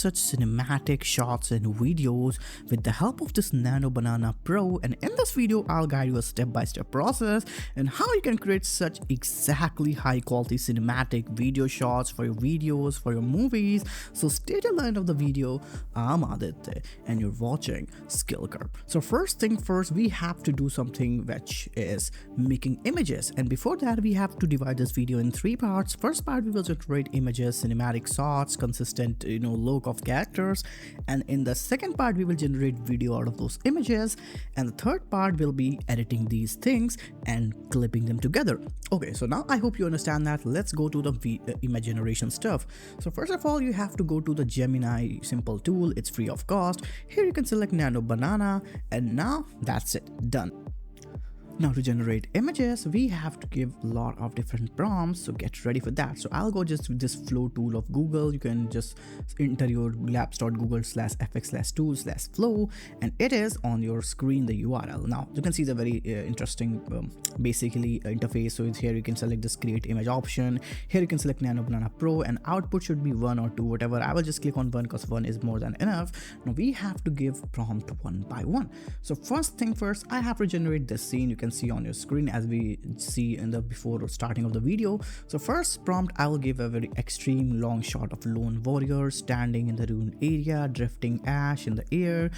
such cinematic shots and videos with the help of this Nano Banana Pro, and in this video I'll guide you a step-by-step process and how you can create such exactly high quality cinematic video shots for your videos, for your movies. So stay till the end of the video. I'm Adit and you're watching Skill Curve. So first thing first, we have to do something which is making images, and before that we have to divide this video in three parts. First part, we will generate images, cinematic shots, consistent look of characters, and in the second part we will generate video out of those images, and the third part will be editing these things and clipping them together. Okay, so now I hope you understand that. Let's go to the image generation stuff. So first of all, you have to go to the Gemini simple tool. It's free of cost. Here you can select Nano Banana, and now that's it, done. Now to generate images, we have to give a lot of different prompts, so get ready for that. So I'll go just with this flow tool of Google. You can just enter your labs.google/fx/tool/flow, and it is on your screen, the URL. Now you can see the very interesting basically interface. So here you can select this create image option. Here you can select Nano Banana Pro, and output should be 1 or 2, whatever. I will just click on 1 because 1 is more than enough. Now we have to give prompt one by one. So first thing first, I have to generate this scene. You can see on your screen as we see in the before starting of the video. So first prompt, I will give a very extreme long shot of lone warrior standing in the ruined area, drifting ash in the air,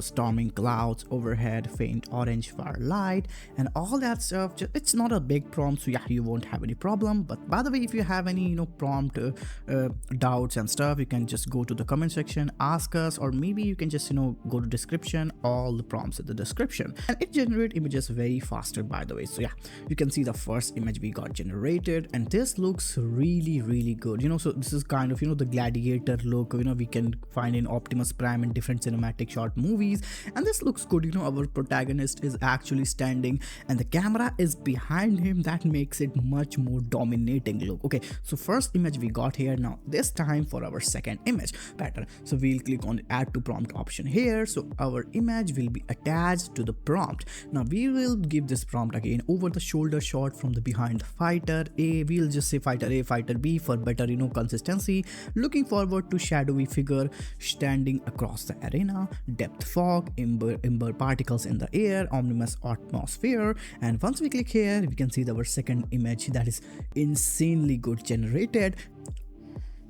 storming clouds overhead, faint orange firelight, and all that stuff. It's not a big prompt, so yeah, you won't have any problem. But by the way, if you have any prompt doubts and stuff, you can just go to the comment section, ask us, or maybe you can just go to description. All the prompts in the description, and it generate images very faster, by the way. So yeah, you can see the first image we got generated, and this looks really good. So this is kind of the gladiator look we can find in Optimus Prime in different cinematic short movies, and this looks good. Our protagonist is actually standing and the camera is behind him. That makes it much more dominating look. Okay, so first image we got here. Now this time for our second image pattern, so we'll click on the add to prompt option here. So our image will be attached to the prompt. Now we will give this prompt again, over the shoulder shot from the behind fighter A. We'll just say fighter A, fighter B for better consistency. Looking forward to shadowy figure standing across the arena, depth fog, ember particles in the air, ominous atmosphere. And once we click here, we can see our second image that is insanely good generated.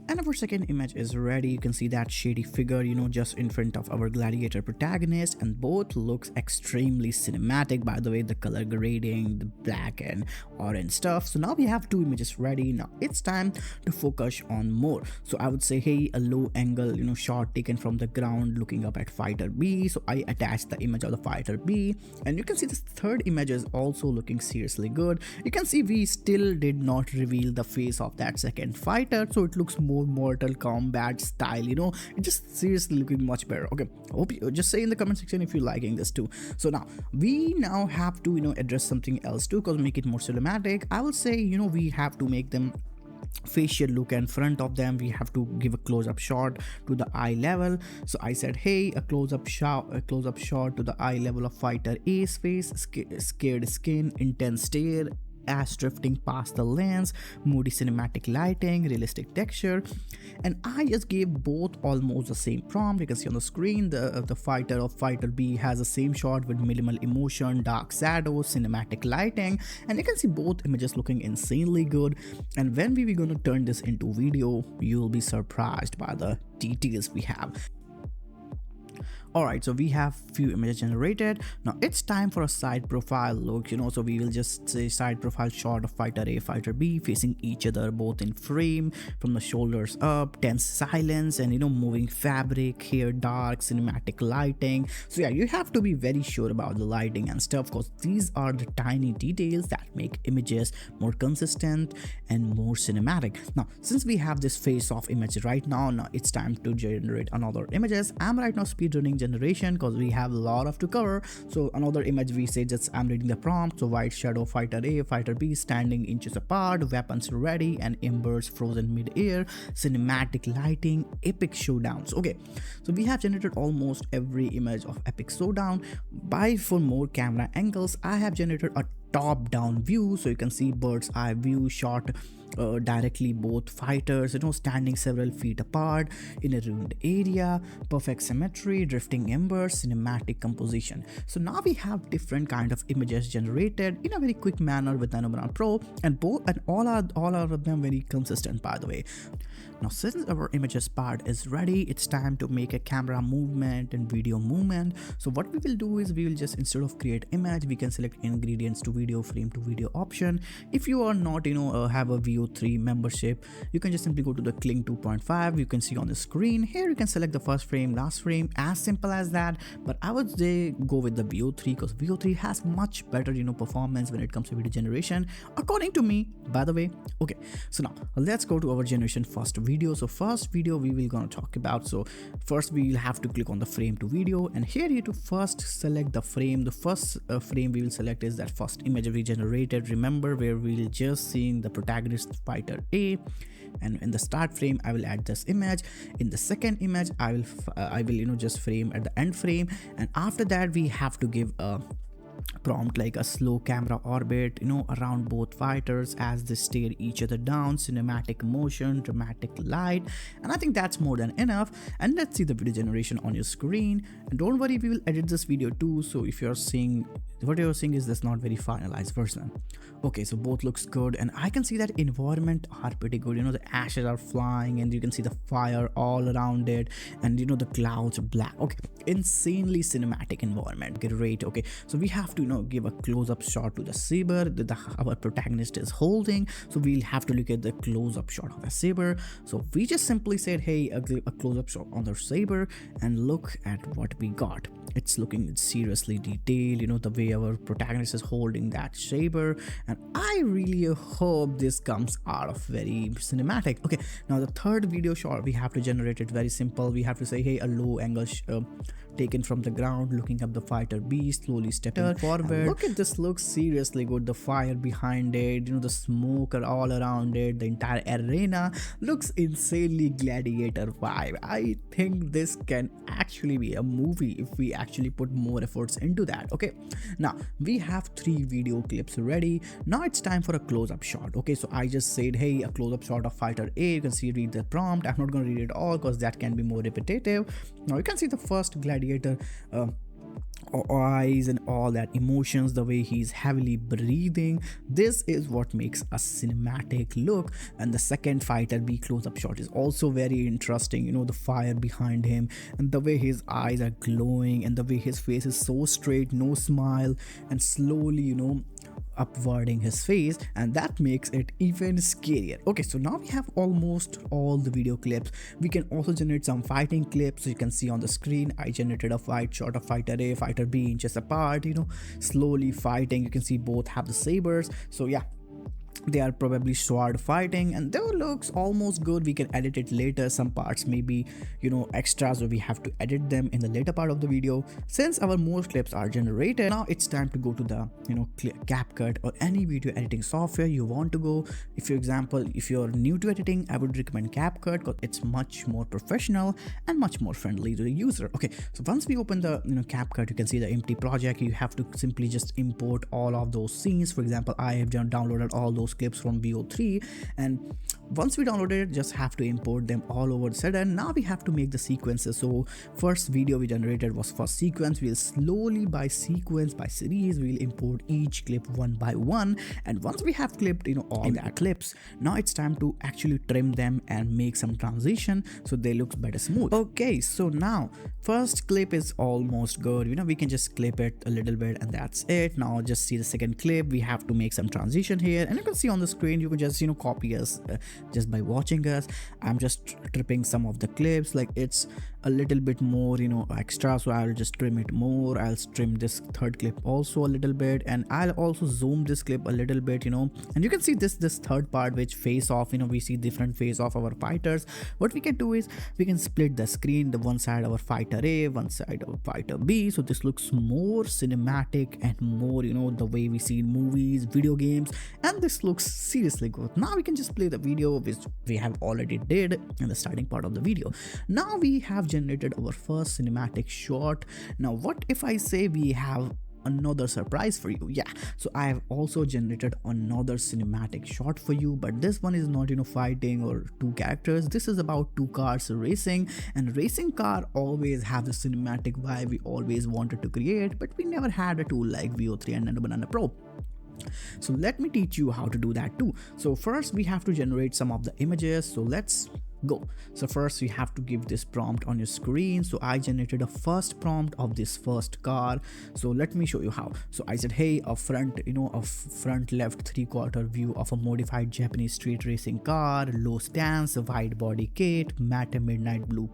And our second image is ready. You can see that shady figure, just in front of our gladiator protagonist, and both looks extremely cinematic. By the way, the color grading, the black and orange stuff. So now we have two images ready. Now it's time to focus on more. So I would say, hey, a low angle, shot taken from the ground looking up at fighter B. So I attached the image of the fighter B, and you can see this third image is also looking seriously good. You can see we still did not reveal the face of that second fighter, so it looks more Mortal Kombat style. It's just seriously looking much better. Okay, I hope you just say in the comment section if you're liking this too. So now we have to address something else too, because make it more cinematic. I will say we have to make them facial look, and front of them we have to give a close-up shot to the eye level. So I said, hey, a close-up shot to the eye level of fighter A's face, scared skin, intense stare, ash drifting past the lens, moody cinematic lighting, realistic texture. And I just gave both almost the same prompt. You can see on the screen the fighter of fighter B has the same shot with minimal emotion, dark shadows, cinematic lighting, and you can see both images looking insanely good. And when we're gonna turn this into video, you'll be surprised by the details we have. Alright, so we have few images generated. Now it's time for a side profile look, so we will just say side profile shot of fighter A, fighter B facing each other, both in frame, from the shoulders up, tense silence, and moving fabric, hair dark, cinematic lighting. So yeah, you have to be very sure about the lighting and stuff, because these are the tiny details that make images more consistent and more cinematic. Now since we have this face off image right now it's time to generate another images. I'm right now speedrunning generation because we have a lot of to cover. So another image, we say just I'm reading the prompt. So white shadow fighter A, fighter B standing inches apart, weapons ready, and embers frozen mid-air, cinematic lighting, epic showdowns. Okay, so we have generated almost every image of epic showdown. For more camera angles, I have generated a top down view, so you can see bird's eye view shot directly both fighters, standing several feet apart in a ruined area, perfect symmetry, drifting embers, cinematic composition. So now we have different kind of images generated in a very quick manner with Nano Banana Pro, and all are of them very consistent, by the way. Now since our images part is ready, it's time to make a camera movement and video movement. So what we will do is we will just, instead of create image, we can select ingredients to video, frame to video option. If you are not have a VO3 membership, you can just simply go to the Kling 2.5. you can see on the screen here, you can select the first frame, last frame, as simple as that. But I would say go with the VO3 because VO3 has much better performance when it comes to video generation, according to me, by the way. Okay, so now let's go to our generation first video. So first video we will gonna talk about, so first we will have to click on the frame to video, and here you have to first select the frame. The first frame we will select is that first image we generated, remember, where we'll just seeing the protagonist fighter A. And in the start frame I will add this image. In the second image I will just frame at the end frame, and after that we have to give a prompt like a slow camera orbit around both fighters as they stare each other down, cinematic motion, dramatic light, and I think that's more than enough. And let's see the video generation on your screen. And don't worry, we will edit this video too, so if you're seeing what you're seeing is this not very finalized version. Okay, so both looks good, and I can see that environment are pretty good. The ashes are flying and you can see the fire all around it, and the clouds are black. Okay, insanely cinematic environment, great. Okay, so we have to give a close-up shot to the saber that our protagonist is holding. So we'll have to look at the close-up shot of the saber. So we just simply said, hey, a close-up shot on the saber, and look at what we got. It's looking seriously detailed, the way our protagonist is holding that saber, and I really hope this comes out of very cinematic. Okay, now the third video shot we have to generate it very simple. We have to say, hey, a low angle taken from the ground, looking up the fighter B, slowly stepping forward. And look at this, looks seriously good. The fire behind it, the smoke are all around it, the entire arena looks insanely Gladiator vibe. I think this can actually be a movie if we actually put more efforts into that. Okay, now we have 3 video clips ready. Now it's time for a close-up shot. Okay, so I just said, hey, a close-up shot of fighter A. You can see, read the prompt. I'm not going to read it all because that can be more repetitive. Now you can see the first Gladiator eyes and all that emotions, the way he's heavily breathing. This is what makes a cinematic look. And the second fighter B close-up shot is also very interesting. The fire behind him and the way his eyes are glowing and the way his face is so straight, no smile, and slowly upwarding his face, and that makes it even scarier. Okay, so now we have almost all the video clips. We can also generate some fighting clips. So you can see on the screen I generated a fight shot of fighter A, fighter B inches apart, slowly fighting. You can see both have the sabers. So yeah, they are probably sword fighting, and that looks almost good. We can edit it later. Some parts maybe extras, so we have to edit them in the later part of the video. Since our most clips are generated, now it's time to go to the CapCut or any video editing software you want to go. If you're new to editing, I would recommend CapCut because it's much more professional and much more friendly to the user. Okay, so once we open the CapCut, you can see the empty project. You have to simply just import all of those scenes. For example, I have downloaded all those clips from VO3, and once we downloaded it, just have to import them all over the set. And now we have to make the sequences. So first video we generated was first sequence. We'll slowly by sequence by series we'll import each clip one by one, and once we have clipped all that clips, now it's time to actually trim them and make some transition so they look better smooth. Okay, so now first clip is almost good. We can just clip it a little bit and that's it. Now just see the second clip. We have to make some transition here, and you can see on the screen, you can just copy us just by watching us. I'm just tripping some of the clips, like it's a little bit more extra, so I'll just trim it more. I'll trim this third clip also a little bit, and I'll also zoom this clip a little bit, and you can see this third part which face off, we see different face of our fighters. What we can do is we can split the screen, the one side our fighter A, one side our fighter B, so this looks more cinematic and more the way we see in movies, video games, and this looks seriously good. Now we can just play the video which we have already did in the starting part of the video. Now we have generated our first cinematic shot. Now what if I say we have another surprise for you. Yeah, so I have also generated another cinematic shot for you, but this one is not fighting or two characters. This is about two cars racing, and racing car always have the cinematic vibe we always wanted to create, but we never had a tool like VO3 and Nano Banana Pro. So let me teach you how to do that too. So first we have to generate some of the images, so let's go. So first we have to give this prompt on your screen. So I generated a first prompt of this first car. So let me show you how. So I said, hey, a front left 3/4 view of a modified Japanese street racing car, low stance, wide body kit, matte midnight blue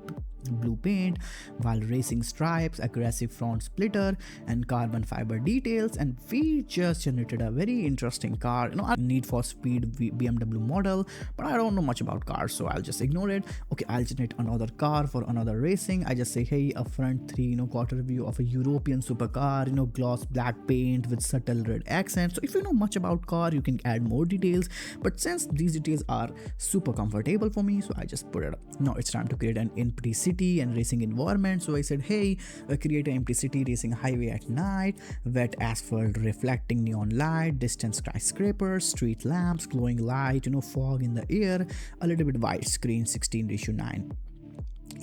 paint, while racing stripes, aggressive front splitter, and carbon fiber details. And we just generated a very interesting car, a Need for Speed BMW model, but I don't know much about cars, so I'll just ignore it. Okay, I'll generate another car for another racing. I just say, hey, a front 3/4 view of a European supercar, gloss black paint with subtle red accents. So if you know much about car, you can add more details, but since these details are super comfortable for me, so I just put it up. Now it's time to create an empty city and racing environment. So I said, hey, create an empty city racing highway at night, wet asphalt reflecting neon light, distant skyscrapers, street lamps, glowing light, fog in the air, a little bit widescreen 16:9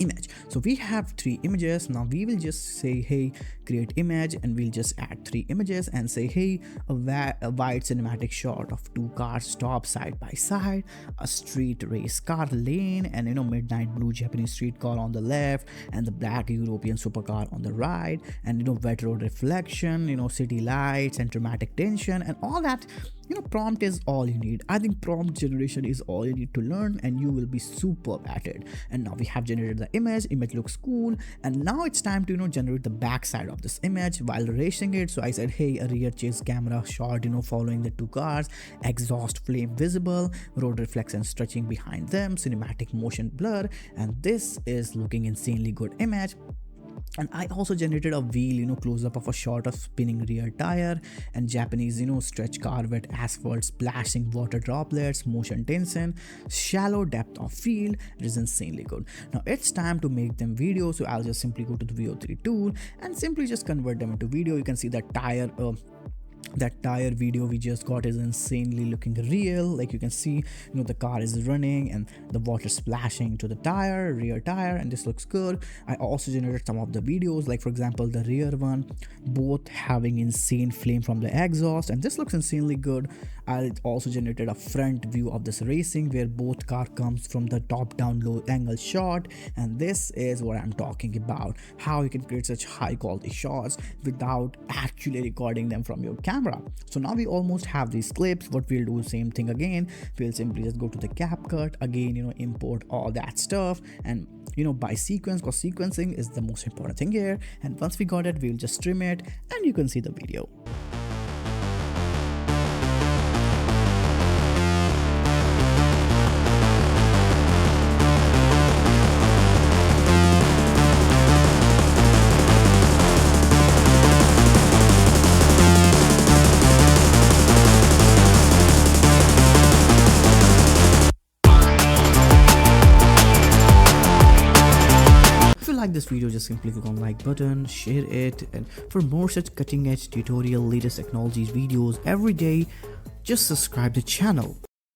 image. So we have 3 images. Now we will just say, hey, create image, and we'll just add 3 images and say, hey, a wide cinematic shot of 2 cars stop side by side, a street race car lane, and midnight blue Japanese street car on the left, and the black European supercar on the right, and wet road reflection, city lights and dramatic tension, and all that. Prompt is all you need. I think prompt generation is all you need to learn, and you will be superb at it. And now we have generated the image looks cool, and now it's time to generate the back side of this image while racing it. So I said, hey, a rear chase camera shot following the 2 cars, exhaust flame visible, road reflection stretching behind them, cinematic motion blur, and this is looking insanely good image. And I also generated a wheel, close-up of a shot of spinning rear tire, and Japanese, stretch car, wet asphalt, splashing water droplets, motion tension, shallow depth of field. It is insanely good. Now it's time to make them video. So I'll just simply go to the VO3 tool and simply just convert them into video. You can see that tire video we just got is insanely looking real. Like you can see, the car is running and the water splashing to the rear tire, and this looks good. I also generated some of the videos, like for example the rear one, both having insane flame from the exhaust, and this looks insanely good. I also generated a front view of this racing where both car comes from the top down low angle shot, and this is what I'm talking about, how you can create such high quality shots without actually recording them from your camera. So now we almost have these clips. What we'll do, same thing again, we'll simply just go to the CapCut again, import all that stuff, and by sequence, because sequencing is the most important thing here. And once we got it, we'll just trim it and you can see the video. Like this video, just simply click on like button, share it, and for more such cutting edge tutorial, latest technologies videos every day, just subscribe the channel.